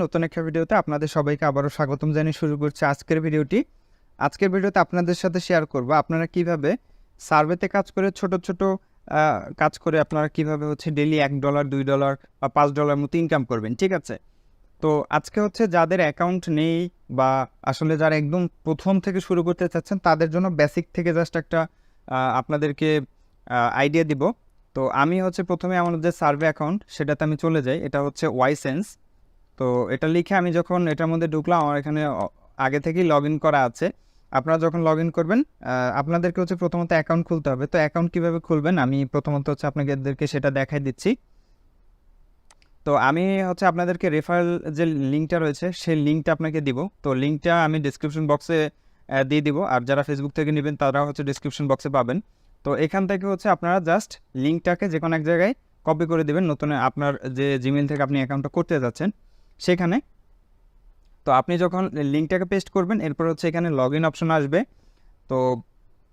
নতুন একটা ভিডিওতে আপনাদের সবাইকে আবারও স্বাগতম জানিয়ে শুরু করছি আজকের ভিডিওটি। আজকের ভিডিওতে আপনাদের সাথে শেয়ার করব আপনারা কিভাবে সার্ভেতে কাজ করে ছোট ছোট কাজ করে আপনারা কিভাবে হচ্ছে ডেইলি $1 $2 বা $5 মতো ইনকাম করবেন, ঠিক আছে? তো আজকে হচ্ছে যাদের অ্যাকাউন্ট নেই বা আসলে যারা একদম প্রথম থেকে শুরু করতে চাচ্ছেন তাদের জন্য বেসিক থেকে জাস্ট একটা আপনাদেরকে আইডিয়া দিব। তো আমি হচ্ছে প্রথমে আমার যে সার্ভে অ্যাকাউন্ট সেটাতে আমি চলে যাই। এটা হচ্ছে ওয়াইসেন্স। তো এটা লিখে আমি যখন এটার মধ্যে ঢুকলাম, আমার এখানে আগে থেকেই লগ ইন করা আছে। আপনারা যখন লগ ইন করবেন আপনাদেরকে হচ্ছে প্রথমত অ্যাকাউন্ট খুলতে হবে। তো অ্যাকাউন্ট কীভাবে খুলবেন আমি প্রথমত হচ্ছে আপনাদেরকে সেটা দেখাই দিচ্ছি। তো আমি হচ্ছে আপনাদেরকে রেফারেল যে লিঙ্কটা রয়েছে সেই লিঙ্কটা আপনাকে দিব। তো লিঙ্কটা আমি ডিসক্রিপশন বক্সে দিয়ে দিব, আর যারা ফেসবুক থেকে নেবেন তারা হচ্ছে ডিসক্রিপশন বক্সে পাবেন। তো এখান থেকে হচ্ছে আপনারা জাস্ট লিঙ্কটাকে যে কোনো এক জায়গায় কপি করে দেবেন, নতুন আপনার যে জিমেইল থেকে আপনি অ্যাকাউন্টটা করতে যাচ্ছেন সেখানে। তো আপনি যখন লিঙ্কটাকে পেস্ট করবেন এরপর হচ্ছে এখানে লগ ইন অপশন আসবে। তো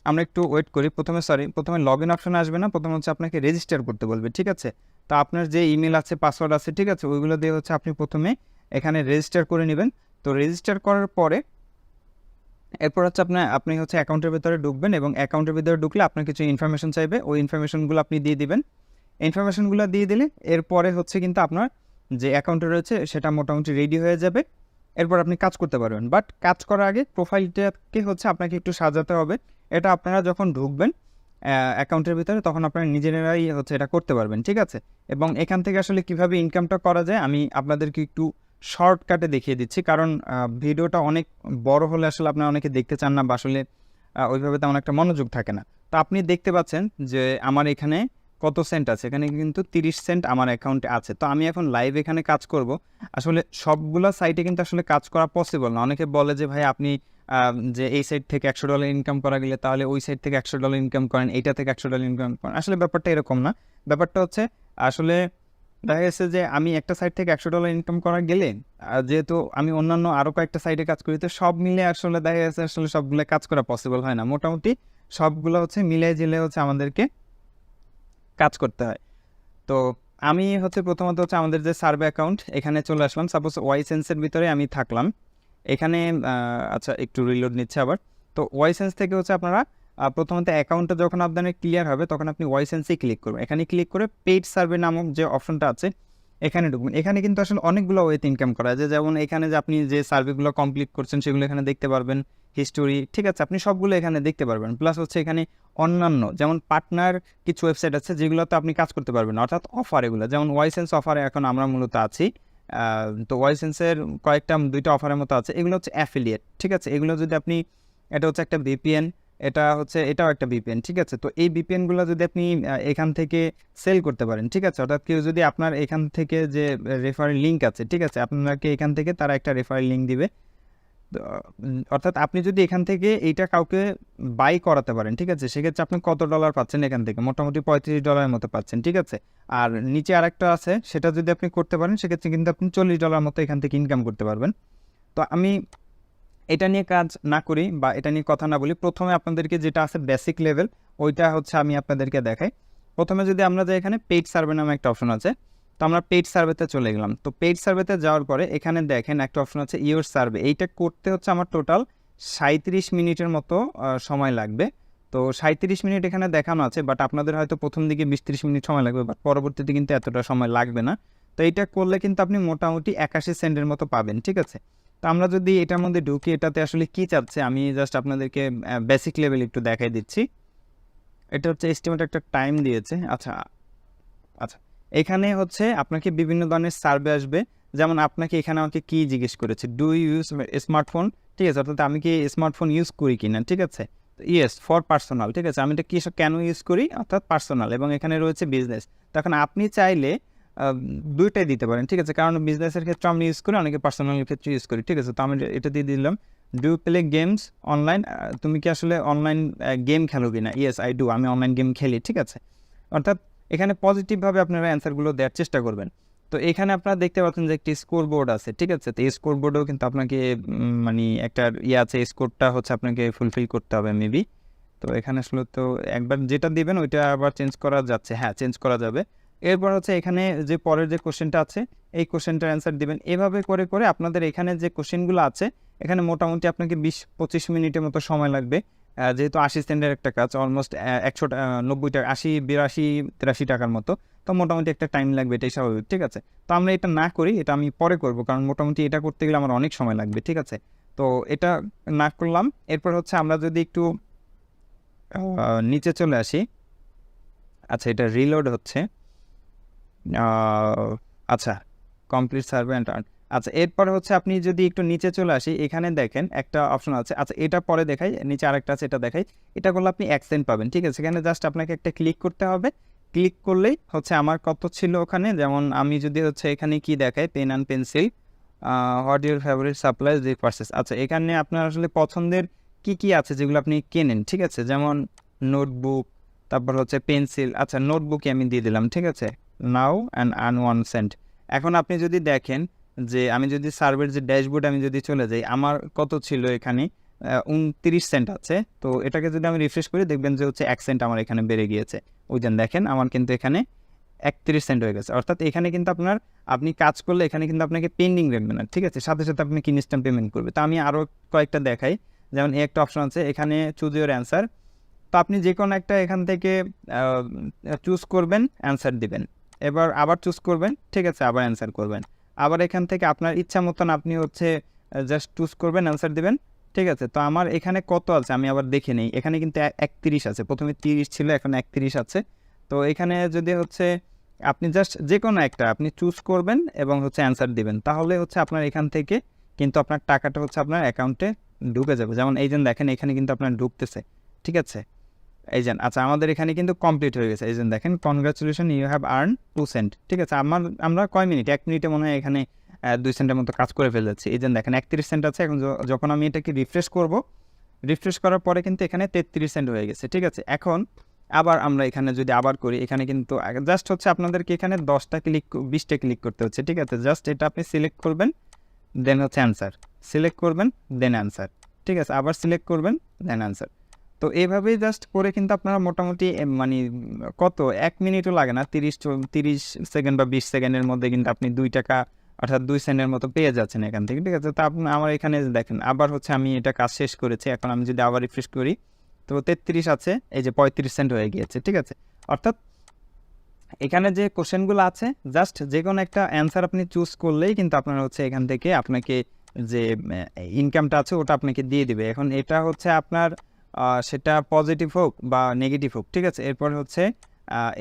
আমরা একটু ওয়েট করি। প্রথমে লগ ইন অপশন আসবে না, প্রথমে হচ্ছে আপনাকে রেজিস্টার করতে বলবে, ঠিক আছে? তো আপনার যে ইমেল আছে, পাসওয়ার্ড আছে, ঠিক আছে, ওইগুলো দিয়ে হচ্ছে আপনি প্রথমে এখানে রেজিস্টার করে নেবেন। তো রেজিস্টার করার পরে এরপর হচ্ছে আপনি হচ্ছে অ্যাকাউন্টের ভিতরে ঢুকবেন, এবং অ্যাকাউন্টের ভিতরে ঢুকলে আপনার কিছু ইনফরমেশন চাইবে, ওই ইনফরমেশনগুলো আপনি দিয়ে দিবেন। ইনফরমেশনগুলো দিয়ে দিলে এরপরে হচ্ছে কিন্তু আপনার যে অ্যাকাউন্টে রয়েছে সেটা মোটামুটি রেডি হয়ে যাবে। এরপর আপনি কাজ করতে পারবেন। বাট কাজ করার আগে প্রোফাইলটাকে হচ্ছে আপনাকে একটু সাজাতে হবে। এটা আপনারা যখন ঢুকবেন অ্যাকাউন্টের ভিতরে তখন আপনারা নিজেরাই হচ্ছে এটা করতে পারবেন, ঠিক আছে? এবং এখান থেকে আসলে কিভাবে ইনকামটা করা যায় আমি আপনাদেরকে একটু শর্টকাটে দেখিয়ে দিচ্ছি, কারণ ভিডিওটা অনেক বড় হলে আসলে আপনারা অনেকে দেখতে চান না, বা আসলে ওইভাবে তেমন একটা মনোযোগ থাকে না। তো আপনি দেখতে পাচ্ছেন যে আমার এখানে কত সেন্ট আছে, এখানে কিন্তু 30 সেন্ট আমার অ্যাকাউন্টে আছে। তো আমি এখন লাইভ এখানে কাজ করব। আসলে সবগুলো সাইটে কিন্তু আসলে কাজ করা পসিবল না। অনেকে বলে যে ভাই আপনি যে এই সাইট থেকে $100 ইনকাম করা গেলে তাহলে ওই সাইট থেকে $100 ইনকাম করেন, এইটা থেকে $100 ইনকাম করেন। আসলে ব্যাপারটা এরকম না। ব্যাপারটা হচ্ছে আসলে দেখা গেছে যে আমি একটা সাইট থেকে $100 ইনকাম করা গেলে যেহেতু আমি অন্যান্য আরও কয়েকটা সাইটে কাজ করি, তো সব মিলে আসলে দেখা গেছে আসলে সবগুলো কাজ করা পসিবল হয় না। মোটামুটি সবগুলো হচ্ছে মিলিয়ে ঝিলে হচ্ছে আমাদেরকে কাজ করতে হয়। তো আমি হচ্ছে প্রথমত হচ্ছে আমাদের যে সার্ভে অ্যাকাউন্ট এখানে চলে আসলাম। সাপোজ ওয়াইসেন্সের ভিতরে আমি থাকলাম এখানে। আচ্ছা, একটু রিলোড নিচ্ছে আবার। তো ওয়াইসেন্স থেকে হচ্ছে আপনারা প্রথমত অ্যাকাউন্টটা যখন আপনার ক্লিয়ার হবে তখন আপনি ওয়াইসেন্সে ক্লিক করবেন। এখানে ক্লিক করে পেইড সার্ভে নামক যে অপশনটা আছে এখানে ঢুকবেন। এখানে কিন্তু আসলে অনেকগুলো ওয়েতে ইনকাম করা যায়, যেমন এখানে যে আপনি যে সার্ভেগুলো কমপ্লিট করছেন সেগুলো এখানে দেখতে পারবেন, হিস্টোরি, ঠিক আছে, আপনি সবগুলো এখানে দেখতে পারবেন। প্লাস হচ্ছে এখানে অন্যান্য যেমন পার্টনার কিছু ওয়েবসাইট আছে যেগুলোতে আপনি কাজ করতে পারবেন, অর্থাৎ অফার এগুলো, যেমন ওয়াইসেন্স অফারে এখন আমরা মূলত আছি। তো ওয়াইসেন্সের কয়েকটা 2টা অফারের মতো আছে, এগুলো হচ্ছে অ্যাফিলিয়েট, ঠিক আছে? এগুলো যদি আপনি, এটা হচ্ছে একটা ভিপিএন, এটাও একটা ভিপিএন, ঠিক আছে? তো এই ভিপিএনগুলো যদি আপনি এখান থেকে সেল করতে পারেন, ঠিক আছে, অর্থাৎ কেউ যদি আপনার এখান থেকে যে রেফারেল লিঙ্ক আছে, ঠিক আছে, আপনাকে এখান থেকে তারা একটা রেফারেল লিঙ্ক দিবে। অর্থাৎ আপনি যদি এখান থেকে এইটা কাউকে বাই করাতে পারেন, ঠিক আছে, সেক্ষেত্রে আপনি কত ডলার পাচ্ছেন এখান থেকে? মোটামুটি $35 মতো পাচ্ছেন, ঠিক আছে? আর নিচে আরেকটা আছে, সেটা যদি আপনি করতে পারেন সেক্ষেত্রে কিন্তু আপনি $40 মতো এখান থেকে ইনকাম করতে পারবেন। তো আমি এটা নিয়ে কাজ না করি বা এটা নিয়ে কথা না বলি, প্রথমে আপনাদেরকে যেটা আছে বেসিক লেভেল ওইটা হচ্ছে আমি আপনাদেরকে দেখাই। প্রথমে যদি আমরা যে এখানে পেইড সার্ভে নামে একটা অপশন আছে, তো আমরা পেইড সার্ভেতে চলে গেলাম। তো পেইড সার্ভেতে যাওয়ার পরে এখানে দেখেন একটা অপশন আছে ইওর সার্ভে। এইটা করতে হচ্ছে আমার টোটাল 37 মিনিটের মতো সময় লাগবে। তো 37 মিনিট এখানে দেখানো আছে, বাট আপনাদের হয়তো প্রথম দিকে 20-30 মিনিট সময় লাগবে, বাট পরবর্তীতে কিন্তু এতটা সময় লাগবে না। তো এইটা করলে কিন্তু আপনি মোটামুটি 81 সেন্টের মতো পাবেন, ঠিক আছে? তো আমরা যদি এটার মধ্যে ঢুকি, এটাতে আসলে কী চাচ্ছে আমি জাস্ট আপনাদেরকে বেসিক লেভেল একটু দেখাই দিচ্ছি। এটা হচ্ছে এস্টিমেট একটা টাইম দিয়েছে। আচ্ছা আচ্ছা, এখানে হচ্ছে আপনাকে বিভিন্ন ধরনের সার্ভে আসবে। যেমন আপনাকে এখানে আমাকে কী জিজ্ঞেস করেছে, ডু ইউজ স্মার্টফোন, ঠিক আছে, অর্থাৎ আমি কি স্মার্টফোন ইউজ করি কি না, ঠিক আছে? ইয়েস ফর পার্সোনাল, ঠিক আছে, আমি এটা কি কেন ইউজ করি, অর্থাৎ পার্সোনাল, এবং এখানে রয়েছে বিজনেস। তখন আপনি চাইলে দুইটাই দিতে পারেন, ঠিক আছে, কারণ বিজনেসের ক্ষেত্রে আমি ইউজ করি, অনেকে পার্সোনালের ক্ষেত্রে ইউজ করি, ঠিক আছে? তো আমি এটা দিয়ে দিলাম, ডু প্লে গেমস অনলাইন, তুমি কি আসলে অনলাইন গেম খেলো কি না? ইয়েস আই ডু, আমি অনলাইন গেম খেলি, ঠিক আছে? অর্থাৎ এখানে পজিটিভভাবে আপনারা অ্যান্সারগুলো দেওয়ার চেষ্টা করবেন। তো এখানে আপনারা দেখতে পাচ্ছেন যে একটি স্কোর বোর্ড আছে, ঠিক আছে? তো এই স্কোর বোর্ডেও কিন্তু আপনাকে মানে একটা আছে, স্কোরটা হচ্ছে আপনাকে ফুলফিল করতে হবে মেবি। তো এখানে আসলে তো একবার যেটা দিবেন ওইটা আবার চেঞ্জ করা যাচ্ছে, হ্যাঁ চেঞ্জ করা যাবে। এরপর হচ্ছে এখানে যে পরের যে কোশ্চেনটা আছে এই কোশ্চেনটার অ্যান্সার দিবেন। এভাবে করে করে আপনাদের এখানে যে কোশ্চেনগুলো আছে এখানে মোটামুটি আপনাকে 20-25 মিনিটের মতো সময় লাগবে। যেহেতু 80 সেন্টের একটা কাজ, অলমোস্ট 190 টাকা, 80, 82, 83 টাকার মতো, তো মোটামুটি একটা টাইম লাগবে, এটাই স্বাভাবিক, ঠিক আছে। তো আমরা এটা না করি, এটা আমি পরে করব, কারণ মোটামুটি এটা করতে গেলে আমার অনেক সময় লাগবে, ঠিক আছে। তো এটা না করলাম। এরপর হচ্ছে আমরা যদি একটু নিচে চলে আসি, আচ্ছা এটা রিলোড হচ্ছে, আচ্ছা কমপ্লিট সার্ভে অ্যান্ড আর্ন। আচ্ছা এরপরে হচ্ছে আপনি যদি একটু নিচে চলে আসি, এখানে দেখেন একটা অপশন আছে, আচ্ছা এটা পরে দেখাই, নিচে আরেকটা আছে এটা দেখাই। এটা করলে আপনি অ্যাকসেন্ট পাবেন, ঠিক আছে। এখানে জাস্ট আপনাকে একটা ক্লিক করতে হবে, ক্লিক করলেই হচ্ছে আমার কত ছিল ওখানে, যেমন আমি যদি হচ্ছে এখানে কি দেখাই, pen and pencil, what your favourite supplies the purchase. আচ্ছা এখানে আপনার আসলে পছন্দের কি কি আছে যেগুলো আপনি কেনেন, ঠিক আছে, যেমন নোটবুক, তারপর হচ্ছে পেন্সিল। আচ্ছা নোটবুকে আমি দিয়ে দিলাম, ঠিক আছে, নাও অ্যান্ড আর্ন 1 সেন্ট। এখন আপনি যদি দেখেন যে আমি যদি সার্ভের যে ড্যাশবোর্ড আমি যদি চলে যাই, আমার কত ছিল এখানে, 29 সেন্ট আছে। তো এটাকে যদি আমি রিফ্রেশ করি দেখবেন যে হচ্ছে 1 সেন্ট আমার এখানে বেড়ে গিয়েছে। ওই যে দেখেন আমার কিন্তু এখানে 31 সেন্ট হয়ে গেছে। অর্থাৎ এখানে কিন্তু আপনি কাজ করলে এখানে কিন্তু আপনাকে পেন্ডিং রাখবে না, ঠিক আছে, সাথে সাথে আপনাকে ইনস্ট্যান্ট পেমেন্ট করবে। তো আমি আরও কয়েকটা দেখাই, যেমন এই একটা অপশন আছে এখানে, চুজ ইউর অ্যান্সার। তো আপনি যে কোনো একটা এখান থেকে চুজ করবেন, অ্যান্সার দিবেন, এবার আবার চুজ করবেন, ঠিক আছে, আবার অ্যান্সার করবেন, আবার এখান থেকে আপনার ইচ্ছা মতন আপনি হচ্ছে জাস্ট চুজ করবেন, অ্যান্সার দিবেন, ঠিক আছে। তো আমার এখানে কত আছে আমি আবার দেখে নিই, এখানে কিন্তু 31 আছে, প্রথমে 30 ছিল, এখন 31 আছে। তো এখানে যদি হচ্ছে আপনি জাস্ট যে কোনো একটা আপনি চুজ করবেন এবং হচ্ছে অ্যান্সার দিবেন, তাহলে হচ্ছে আপনার এখান থেকে কিন্তু আপনার টাকাটা হচ্ছে আপনার অ্যাকাউন্টে ঢুকে যাবে। যেমন এই যে দেখেন এখানে কিন্তু আপনার ঢুকতেছে, ঠিক আছে। এই যে আচ্ছা আমাদের এখানে কিন্তু কমপ্লিট হয়ে গেছে, এই যে দেখেন, congratulation you have earn 2 cent, ঠিক আছে। আমরা কয় মিনিট, 1 মিনিটে মনে হয় এখানে 2 সেন্টের মতো কাজ করে ফেলেছি। এই যে দেখেন 31 সেন্ট আছে। এখন যখন আমি এটাকে রিফ্রেশ করব, রিফ্রেশ করার পরে কিন্তু এখানে 33 সেন্ট হয়ে গেছে, ঠিক আছে। এখন আবার আমরা এখানে যদি আবার করি, এখানে কিন্তু জাস্ট হচ্ছে আপনাদেরকে এখানে 10টা ক্লিক 20টা ক্লিক করতে হচ্ছে, ঠিক আছে। জাস্ট এটা আপনি সিলেক্ট করবেন, দেন হচ্ছে অ্যান্সার, সিলেক্ট করবেন, দেন অ্যান্সার, ঠিক আছে, আবার সিলেক্ট করবেন, দেন অ্যান্সার। তো এইভাবেই জাস্ট করে কিন্তু আপনারা মোটামুটি মানে কত 1 মিনিটও লাগে না, 30 সেকেন্ড বা 20 সেকেন্ডের মধ্যে কিন্তু আপনি 2 টাকা অর্থাৎ 2 সেন্টের মতো পেয়ে যাচ্ছেন এখান থেকে, ঠিক আছে। তো আপনি আমার এখানে দেখেন আবার হচ্ছে আমি এটা কাজ শেষ করেছি, এখন আমি যদি আবার রিফ্রেশ করি তো 33 আছে, এই যে 35 সেন্ট হয়ে গিয়েছে, ঠিক আছে। অর্থাৎ এখানে যে কোশ্চেনগুলো আছে জাস্ট যে কোনো একটা অ্যান্সার আপনি চুজ করলেই কিন্তু আপনার হচ্ছে এখান থেকে আপনাকে যে ইনকামটা আছে ওটা আপনাকে দিয়ে দিবে। এখন এটা হচ্ছে আপনার সেটা পজিটিভ হোক বা নেগেটিভ হোক, ঠিক আছে। এরপর হচ্ছে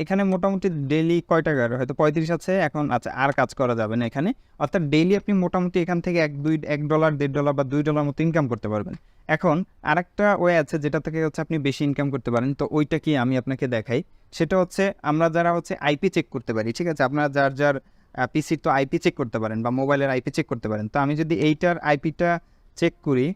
এখানে মোটামুটি ডেইলি কয় টাকার, হয়তো 35 আছে এখন, আচ্ছা আর কাজ করা যাবে না এখানে। অর্থাৎ ডেইলি আপনি মোটামুটি এখান থেকে $1, $1.5 বা $2 মতো ইনকাম করতে পারবেন। এখন আরেকটা ওয়ে আছে যেটা থেকে হচ্ছে আপনি বেশি ইনকাম করতে পারেন, তো ওইটা কি আমি আপনাকে দেখাই। সেটা হচ্ছে আমরা যারা হচ্ছে আইপি চেক করতে পারি, ঠিক আছে, আপনারা যার পিসির তো আইপি চেক করতে পারেন বা মোবাইলের আইপি চেক করতে পারেন। তো আমি যদি এইটার আইপিটা চেক করি,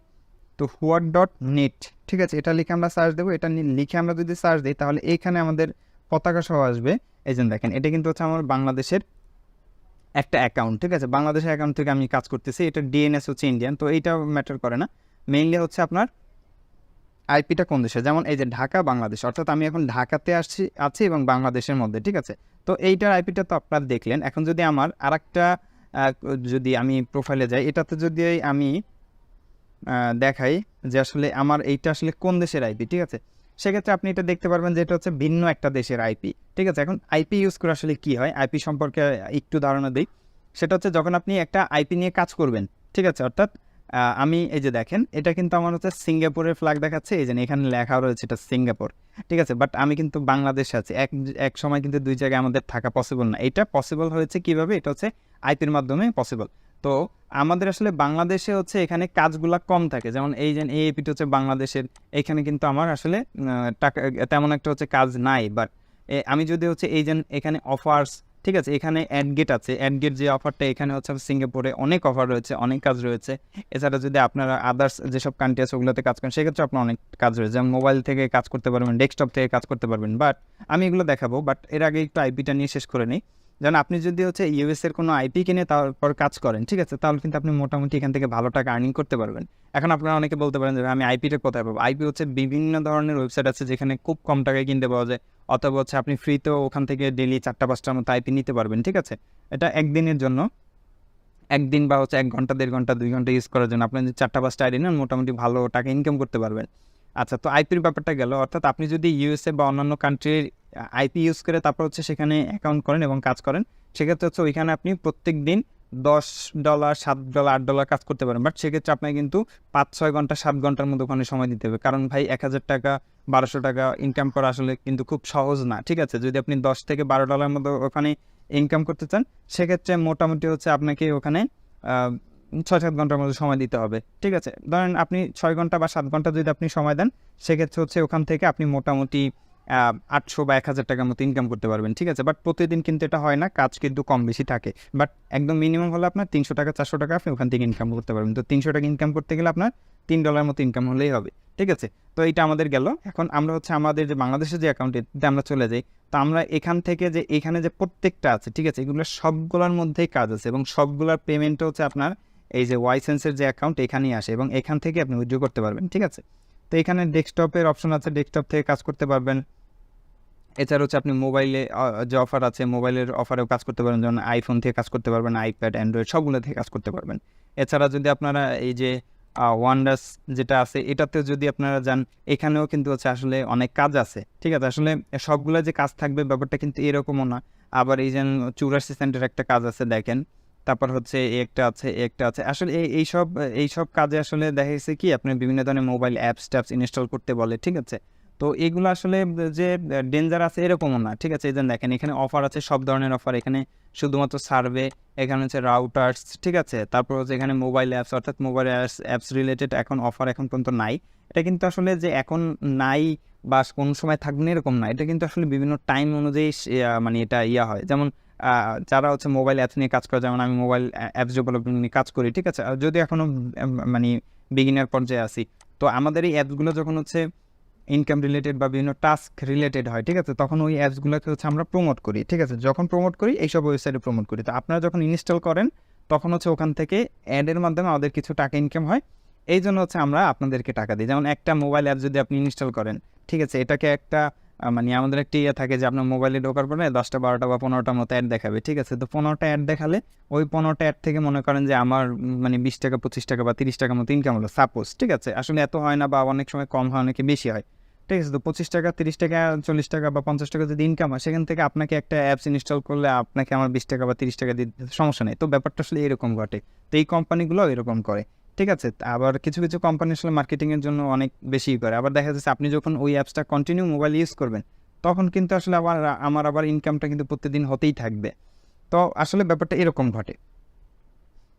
তো huat.net, ঠিক আছে, এটা লিখে আমরা সার্চ দেবো। এটা লিখে আমরা যদি সার্চ দিই তাহলে এইখানে আমাদের পতাকা সহ আসবে। এই যে দেখেন এটা কিন্তু হচ্ছে আমার বাংলাদেশের একটা অ্যাকাউন্ট, ঠিক আছে, বাংলাদেশের অ্যাকাউন্ট থেকে আমি কাজ করতেছি। এটা ডিএনএস হচ্ছে ইন্ডিয়ান, তো এইটা ম্যাটার করে না, মেইনলি হচ্ছে আপনার আইপিটা কোন দেশে, যেমন এই যে ঢাকা বাংলাদেশ, অর্থাৎ আমি এখন ঢাকাতে আছি এবং বাংলাদেশের মধ্যে, ঠিক আছে। তো এইটার আইপিটা তো আপনারা দেখলেন। এখন যদি আমার আরেকটা যদি আমি প্রোফাইলে যাই, এটাতে যদি আমি দেখাই যে আসলে আমার এইটা আসলে কোন দেশের আইপি, ঠিক আছে, সেক্ষেত্রে আপনি এটা দেখতে পারবেন যে এটা হচ্ছে ভিন্ন একটা দেশের আইপি, ঠিক আছে। এখন আইপি ইউজ করে আসলে কী হয়, আইপি সম্পর্কে একটু ধারণা দিই। সেটা হচ্ছে যখন আপনি একটা আইপি নিয়ে কাজ করবেন, ঠিক আছে, অর্থাৎ আমি এই যে দেখেন এটা কিন্তু আমার হচ্ছে সিঙ্গাপুরের ফ্ল্যাগ দেখাচ্ছে, এই যে এখানে লেখা রয়েছে এটা সিঙ্গাপুর, ঠিক আছে, বাট আমি কিন্তু বাংলাদেশে আছি। এক সময় কিন্তু দুই জায়গায় আমাদের থাকা পসিবল না। এটা পসিবল হয়েছে কিভাবে, এটা হচ্ছে আইপির মাধ্যমে পসিবল। তো আমাদের আসলে বাংলাদেশে হচ্ছে এখানে কাজগুলা কম থাকে, যেমন এই যে এই এপিটা হচ্ছে বাংলাদেশের, এখানে কিন্তু আমার আসলে টাকা তেমন একটা হচ্ছে কাজ নাই। বাট আমি যদি হচ্ছে এই যে এখানে অফার্স, ঠিক আছে, এখানে অ্যাডগেট আছে, অ্যাডগেট যে অফারটা এখানে হচ্ছে সিঙ্গাপুরে অনেক অফার রয়েছে, অনেক কাজ রয়েছে। এছাড়া যদি আপনারা আদার্স যেসব কান্ট্রি আছে ওগুলোতে কাজ করেন সেক্ষেত্রে আপনার অনেক কাজ রয়েছে, যেমন মোবাইল থেকে কাজ করতে পারবেন, ডেস্কটপ থেকে কাজ করতে পারবেন। বাট আমি এগুলো দেখাবো, বাট এর আগে একটু আইপিটা নিয়ে শেষ করে নিই। যেমন আপনি যদি হচ্ছে ইউএস এর কোনো আইপি কিনে তারপর কাজ করেন, ঠিক আছে, তাহলে কিন্তু আপনি মোটামুটি এখান থেকে ভালো টাকা আর্নিং করতে পারবেন। এখন আপনারা অনেকে বলতে পারেন যে আমি আইপিটা কোথায় পাবো? আইপি হচ্ছে বিভিন্ন ধরনের ওয়েবসাইট আছে যেখানে খুব কম টাকায় কিনতে পাওয়া যায়, অথবা হচ্ছে আপনি ফ্রিতেও ওখান থেকে ডেইলি 4টা 5টার মতো আইপি নিতে পারবেন, ঠিক আছে। এটা একদিনের জন্য, একদিন বা হচ্ছে 1 ঘন্টা 1.5 ঘন্টা 2 ঘন্টা ইউজ করার জন্য আপনি যদি 4টা 5টা আইডি নেন মোটামুটি ভালো টাকা ইনকাম করতে পারবেন। আচ্ছা, তো আইপির ব্যাপারটা গেল, অর্থাৎ আপনি যদি ইউএসএ বা অন্যান্য কান্ট্রির আইপি ইউজ করে তারপর হচ্ছে সেখানে অ্যাকাউন্ট করেন এবং কাজ করেন, সেক্ষেত্রে হচ্ছে ওইখানে আপনি প্রত্যেক দিন $10 $7 $8 কাজ করতে পারেন। বাট সেক্ষেত্রে আপনাকে কিন্তু 5-6 ঘন্টা 7 ঘন্টার মধ্যে ওখানে সময় দিতে হবে, কারণ ভাই 1,000 টাকা 1,200 টাকা ইনকাম করা আসলে কিন্তু খুব সহজ না, ঠিক আছে। যদি আপনি $10 থেকে $12 মতো ওখানে ইনকাম করতে চান, সেক্ষেত্রে মোটামুটি হচ্ছে আপনাকে ওখানে 6-7 ঘন্টার মতো সময় দিতে হবে, ঠিক আছে। ধরেন আপনি 6 ঘন্টা বা 7 ঘন্টা যদি আপনি সময় দেন, সেক্ষেত্রে হচ্ছে ওখান থেকে আপনি মোটামুটি 800 বা 1,000 টাকার মতো ইনকাম করতে পারবেন, ঠিক আছে। বাট প্রতিদিন কিন্তু এটা হয় না, কাজ কিন্তু কম বেশি থাকে। বাট একদম মিনিমাম হলে আপনার 300 টাকা 400 টাকা আপনি ওখান থেকে ইনকাম করতে পারবেন। তো 300 টাকা ইনকাম করতে গেলে আপনার $3 মতো ইনকাম হলেই হবে, ঠিক আছে। তো এইটা আমাদের গেল। এখন আমরা হচ্ছে আমাদের যে বাংলাদেশের যে অ্যাকাউন্টে আমরা চলে যাই, তো আমরা এখান থেকে যে এখানে যে প্রত্যেকটা আছে, ঠিক আছে, এগুলো সবগুলোর মধ্যেই কাজ আছে এবং সবগুলোর পেমেন্ট হচ্ছে আপনার এই যে ওয়াইসেন্সের যে অ্যাকাউন্ট এখানেই আসে এবং এখান থেকে আপনি উইথড্র করতে পারবেন, ঠিক আছে। তো এখানে ডেস্কটপের অপশন আছে, ডেস্কটপ থেকে কাজ করতে পারবেন। এছাড়া হচ্ছে আপনি মোবাইলে যে অফার আছে মোবাইলের অফারেও কাজ করতে পারবেন, যেমন আইফোন থেকে কাজ করতে পারবেন, আইপ্যাড অ্যান্ড্রয়েড সবগুলো থেকে কাজ করতে পারবেন। এছাড়া যদি আপনারা এই যে ওয়ান্ডার্স যেটা আছে এটাতে যদি আপনারা যান, এখানেও কিন্তু হচ্ছে আসলে অনেক কাজ আছে, ঠিক আছে। আসলে সবগুলো যে কাজ থাকবে ব্যাপারটা কিন্তু এরকমও না। আবার এই যে 84 সেন্টের একটা কাজ আছে দেখেন, তারপর হচ্ছে একটা আছে একটা আছে আসলে এইসব কাজে আসলে দেখা গেছে কি আপনি বিভিন্ন ধরনের মোবাইল অ্যাপস ট্যাপস ইনস্টল করতে বলে, ঠিক আছে। তো এগুলো আসলে যে ডেঞ্জার আছে এরকমও না, ঠিক আছে। এই যে দেখেন এখানে অফার আছে, সব ধরনের অফার এখানে, শুধুমাত্র সার্ভে, এখানে হচ্ছে রাউটার্স, ঠিক আছে। তারপর হচ্ছে এখানে মোবাইল অ্যাপস, অর্থাৎ মোবাইল অ্যাপস রিলেটেড এখন অফার এখন পর্যন্ত নাই। এটা কিন্তু আসলে যে এখন নাই বা কোন সময় থাকবে না এরকম না, এটা কিন্তু আসলে বিভিন্ন টাইম অনুযায়ী মানে এটা হয়। যেমন যারা হচ্ছে মোবাইল অ্যাপস নিয়ে কাজ করে, যেমন আমি মোবাইল অ্যাপস ডেভেলপমেন্ট নিয়ে কাজ করি, ঠিক আছে। আর যদি এখনও মানে বিগিনার পর্যায়ে আসি, তো আমাদের এই অ্যাপসগুলো যখন হচ্ছে ইনকাম রিলেটেড বা বিভিন্ন টাস্ক রিলেটেড হয়, ঠিক আছে, তখন ওই অ্যাপসগুলোকে হচ্ছে আমরা প্রমোট করি, ঠিক আছে। যখন প্রমোট করি এইসব ওয়েবসাইটে প্রমোট করি, তো আপনারা যখন ইনস্টল করেন তখন হচ্ছে ওখান থেকে অ্যাডের মাধ্যমে আমাদের কিছু টাকা ইনকাম হয়। এই জন্য হচ্ছে আমরা আপনাদেরকে টাকা দিই। যেমন একটা মোবাইল অ্যাপ যদি আপনি ইনস্টল করেন, ঠিক আছে, এটাকে একটা মানে আমাদের একটা থাকে যে আপনার মোবাইলে ঢোকার পরে 10টা 12টা বা 15টার মতো অ্যাড দেখাবে, ঠিক আছে। তো 15টা অ্যাড দেখালে ওই 15টা অ্যাড থেকে মনে করেন যে আমার মানে 20 টাকা 25 টাকা বা 30 টাকা মতো ইনকাম হলো সাপোজ, ঠিক আছে। আসলে এত হয় না বা অনেক সময় কম হয়, অনেকে বেশি হয়, ঠিক আছে। তো 25 টাকা 30 টাকা 40 টাকা বা 50 টাকা যদি ইনকাম হয়, সেখান থেকে আপনাকে একটা অ্যাপস ইনস্টল করলে আপনাকে আমার 20 টাকা বা 30 টাকা দিতে সমস্যা নেই। তো ব্যাপারটা আসলে এরকম ঘটে। তো এই কোম্পানিগুলো এরকম করে, ঠিক আছে। আবার কিছু কিছু কোম্পানি আসলে মার্কেটিংয়ের জন্য অনেক বেশি করে। আবার দেখা যাচ্ছে আপনি যখন ওই অ্যাপসটা কন্টিনিউ মোবাইল ইউজ করবেন, তখন কিন্তু আসলে আমার আবার ইনকামটা কিন্তু প্রতিদিন হতেই থাকবে। তো আসলে ব্যাপারটা এরকম ঘটে।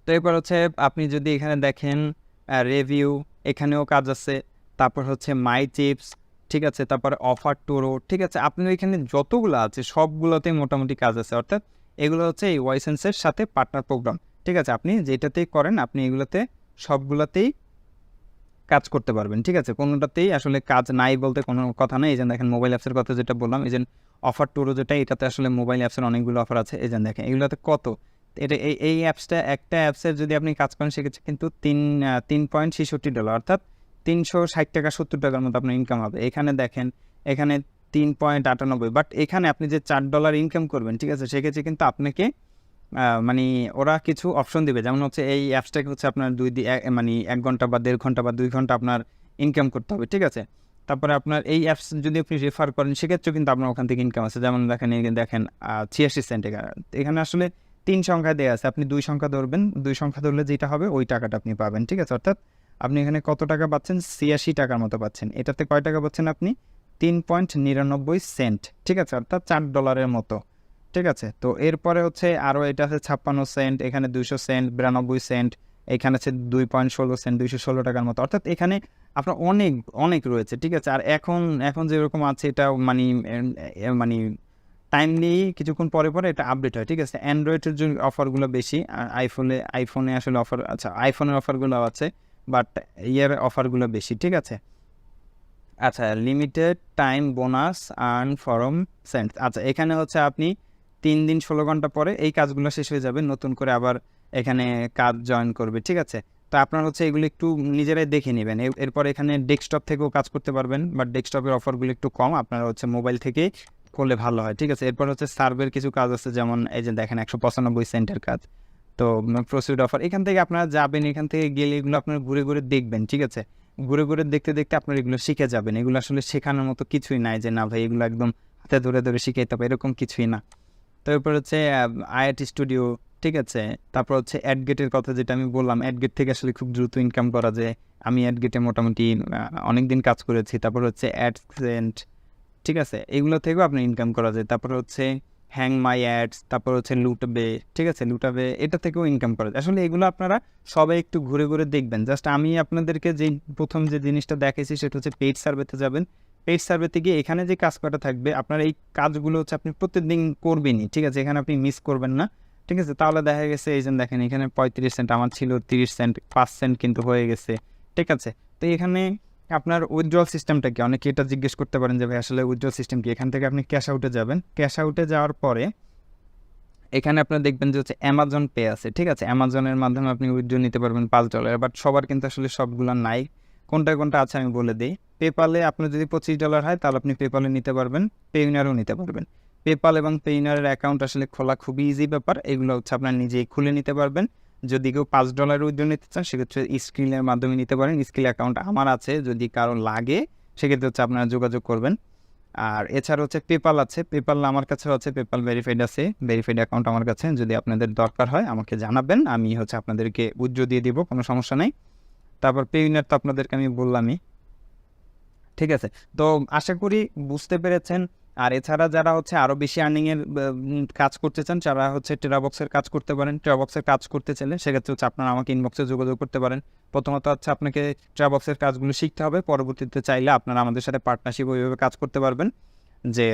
তো এরপর হচ্ছে আপনি যদি এখানে দেখেন রিভিউ, এখানেও কাজ আছে। তারপর হচ্ছে মাই চিপস, ঠিক আছে। তারপরে অফার টুরো, ঠিক আছে। আপনি এখানে যতগুলো আছে সবগুলোতেই মোটামুটি কাজ আছে, অর্থাৎ এগুলো হচ্ছে এই ওয়াইসেন্সের সাথে পার্টনার প্রোগ্রাম, ঠিক আছে। আপনি যেটাতেই করেন আপনি এগুলোতে সবগুলোতেই কাজ করতে পারবেন, ঠিক আছে। কোনোটাতেই আসলে কাজ নাই বলতে কোনো কথা নেই। এই যে দেখেন মোবাইল অ্যাপসের কথা যেটা বললাম, এই যে অফার টুরো যেটা, এটাতে আসলে মোবাইল অ্যাপসের অনেকগুলো অফার আছে। এই যে দেখেন এগুলোতে কত, এটা এই অ্যাপসটা একটা অ্যাপসের যদি আপনি কাজ করেন সেক্ষেত্রে কিন্তু $3.63 অর্থাৎ 360 টাকা 70 টাকার মতো আপনার ইনকাম হবে। এখানে দেখেন এখানে 3.98, বাট এখানে আপনি যে $4 ইনকাম করবেন, ঠিক আছে, সেক্ষেত্রে কিন্তু আপনাকে মানে ওরা কিছু অপশন দিবে, যেমন হচ্ছে এই অ্যাপসটাকে হচ্ছে আপনার মানে 1 ঘন্টা বা 1.5 ঘন্টা বা 2 ঘন্টা আপনার ইনকাম করতে হবে, ঠিক আছে। তারপরে আপনার এই অ্যাপস যদি আপনি রেফার করেন সেক্ষেত্রেও কিন্তু আপনার ওখান থেকে ইনকাম আছে। যেমন দেখেন দেখেন 86 সেন্ট, এখানে আসলে 3 সংখ্যা দেওয়া আছে, আপনি 2 সংখ্যা ধরবেন, 2 সংখ্যা ধরলে যেটা হবে ওই টাকাটা আপনি পাবেন, ঠিক আছে। অর্থাৎ আপনি এখানে কত টাকা পাচ্ছেন? 86 টাকার মতো পাচ্ছেন। এটাতে কয় টাকা পাচ্ছেন আপনি? 3.99 সেন্ট, ঠিক আছে, অর্থাৎ $4 মতো, ঠিক আছে। তো এরপরে হচ্ছে আরও এটা আছে 56 সেন্ট, এখানে 200 সেন্ট, 92 সেন্ট, এখানে আছে 2.16 সেন্ট, 216 টাকার মতো। অর্থাৎ এখানে আপনার অনেক অনেক রয়েছে, ঠিক আছে। আর এখন এখন যেরকম আছে এটা মানে মানে টাইমলি কিছুক্ষণ পরে পরে এটা আপডেট হয়, ঠিক আছে। অ্যান্ড্রয়েডের যে অফারগুলো বেশি, আর আইফোনে আসলে অফার, আচ্ছা আইফোনের অফারগুলো আছে, বাট ইয়ার অফারগুলো বেশি, ঠিক আছে। আচ্ছা limited time bonus earn from cent, আচ্ছা এখানে হচ্ছে আপনি 3 দিন 16 ঘন্টা পরে এই কাজগুলো শেষ হয়ে যাবে, নতুন করে আবার এখানে কাজ জয়েন করবে, ঠিক আছে? তো আপনারা হচ্ছে এগুলো একটু নিজেরাই দেখে নেবেন। এরপর এখানে ডেস্কটপ থেকেও কাজ করতে পারবেন, বাট ডেস্কটপের অফারগুলো একটু কম, আপনারা হচ্ছে মোবাইল থেকেই করলে ভালো হয়, ঠিক আছে? এরপর হচ্ছে সার্ভের কিছু কাজ আছে, যেমন এই যে দেখেন 195 সেন্টের কাজ। তো প্রসিড অফার, এখান থেকে আপনারা যাবেন, এখান থেকে গেলে এগুলো আপনারা ঘুরে ঘুরে দেখবেন, ঠিক আছে? ঘুরে ঘুরে দেখতে দেখতে আপনারা এগুলো শিখে যাবেন। এগুলো আসলে শেখানোর মতো কিছুই নাই যে না ভাই এগুলো একদম হাতে ধরে ধরে শিখাইতে হবে, এরকম কিছুই না। তো এরপর হচ্ছে আইআইটি স্টুডিও, ঠিক আছে? তারপর হচ্ছে অ্যাডগেটের কথা যেটা আমি বললাম, অ্যাডগেট থেকে আসলে খুব দ্রুত ইনকাম করা যায়। আমি অ্যাডগেটে মোটামুটি অনেক দিন কাজ করেছি। তারপর হচ্ছে অ্যাডসেন্ট, ঠিক আছে? এগুলো থেকেও আপনি ইনকাম করা যায়। তারপর হচ্ছে হ্যাং মাই অ্যাডস, তারপর হচ্ছে লুটাবে, ঠিক আছে? লুটাবে, এটা থেকেও ইনকাম করা যায়। আসলে এগুলো আপনারা সবাই একটু ঘুরে ঘুরে দেখবেন। জাস্ট আমি আপনাদেরকে যে প্রথম যে জিনিসটা দেখাইছি সেটা হচ্ছে পেইড সার্ভেতে যাবেন। পেইড সার্ভেতে গিয়ে এখানে যে কাজ করা থাকবে, আপনার এই কাজগুলো হচ্ছে আপনি প্রত্যেকদিন করবেনই, ঠিক আছে? এখানে আপনি মিস করবেন না, ঠিক আছে? তাহলে দেখা গেছে এই যে দেখেন এখানে 35 সেন্ট, আমার ছিল 30 সেন্ট, 5 সেন্ট কিন্তু হয়ে গেছে, ঠিক আছে? তো এখানে আপনার উইথড্রল সিস্টেমটা কি, অনেকে এটা জিজ্ঞেস করতে পারেন যে ভাই আসলে উইথড্রল সিস্টেম কি। এখান থেকে আপনি ক্যাশ আউটে যাবেন, ক্যাশ আউটে যাওয়ার পরে এখানে আপনার দেখবেন যে হচ্ছে অ্যামাজন পে আছে, ঠিক আছে? অ্যামাজনের মাধ্যমে আপনি উইথড্র নিতে পারবেন $5, বাট সবার কিন্তু আসলে সবগুলো নাই। কোনটা কোনটা আছে আমি বলে দিই। পেপালে আপনার যদি $25 হয় তাহলে আপনি পেপালে নিতে পারবেন, পেইনারও নিতে পারবেন। পেপাল এবং পেইনারের অ্যাকাউন্ট আসলে খোলা খুবই ইজি ব্যাপার, এগুলো হচ্ছে আপনার নিজেই খুলে নিতে পারবেন। যদি কেউ $5 উইথড্র নিতে চান সেক্ষেত্রে স্ক্রিনের মাধ্যমে নিতে পারেন। স্কিল অ্যাকাউন্ট আমার আছে, যদি কারো লাগে সেক্ষেত্রে হচ্ছে আপনারা যোগাযোগ করবেন। আর এছাড়া হচ্ছে পেপাল আছে, পেপাল আমার কাছেও আছে, পেপাল ভেরিফাইড আছে, ভেরিফাইড অ্যাকাউন্ট আমার কাছে। যদি আপনাদের দরকার হয় আমাকে জানাবেন, আমি হচ্ছে আপনাদেরকে উইথড্র দিয়ে দিব, কোনো সমস্যা নেই। তারপর পেইনার তো আপনাদেরকে আমি বললামই, ঠিক আছে? তো আশা করি বুঝতে পেরেছেন। আর এছাড়া যারা হচ্ছে আরও বেশি আর্নিংয়ের কাজ করতে চান, যারা হচ্ছে টেরাবক্সের কাজ করতে পারেন, টেরাবক্সের কাজ করতে চাইলে সেক্ষেত্রে হচ্ছে আপনারা আমাকে ইনবক্সে যোগাযোগ করতে পারেন। প্রথমত হচ্ছে আপনাকে টেরাবক্সের কাজগুলো শিখতে হবে, পরবর্তীতে চাইলে আপনারা আমাদের সাথে পার্টনারশিপ ওইভাবে কাজ করতে পারবেন, যে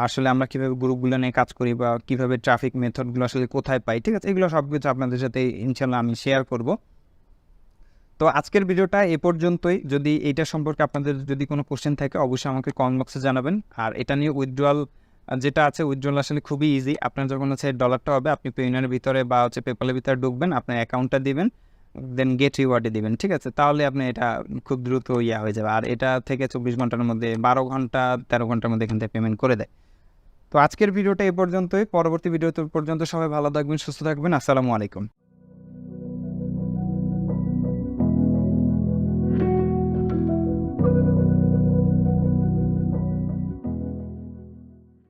আসলে আমরা কীভাবে গ্রুপগুলো নিয়ে কাজ করি বা কীভাবে ট্রাফিক মেথডগুলো আসলে কোথায় পাই, ঠিক আছে? এগুলো সব কিছু আপনাদের সাথে ইনশাল্লাহ আমি শেয়ার করব। তো আজকের ভিডিওটা এ পর্যন্তই। যদি এইটা সম্পর্কে আপনাদের যদি কোনো কোশ্চেন থাকে অবশ্যই আমাকে কমেন্ট বক্সে জানাবেন। আর এটা নিয়ে উইথড্রয়াল যেটা আছে, উইথড্রয়াল আসলে খুবই ইজি। আপনার যখন হচ্ছে ডলারটা হবে, আপনি পেইনারের ভিতরে বা হচ্ছে পেপালের ভিতরে ঢুকবেন, আপনার অ্যাকাউন্টটা দিবেন, দেন গেট রিওয়ার্ডে দিবেন, ঠিক আছে? তাহলে আপনি এটা খুব দ্রুত হয়ে যাবে। আর এটা থেকে 24 ঘন্টার মধ্যে, 12 ঘন্টা 13 ঘন্টার মধ্যে এখান থেকে পেমেন্ট করে দেয়। তো আজকের ভিডিওটা এ পর্যন্তই। পরবর্তী ভিডিও পর্যন্ত সবাই ভালো থাকবেন, সুস্থ থাকবেন। আসসালামু আলাইকুম।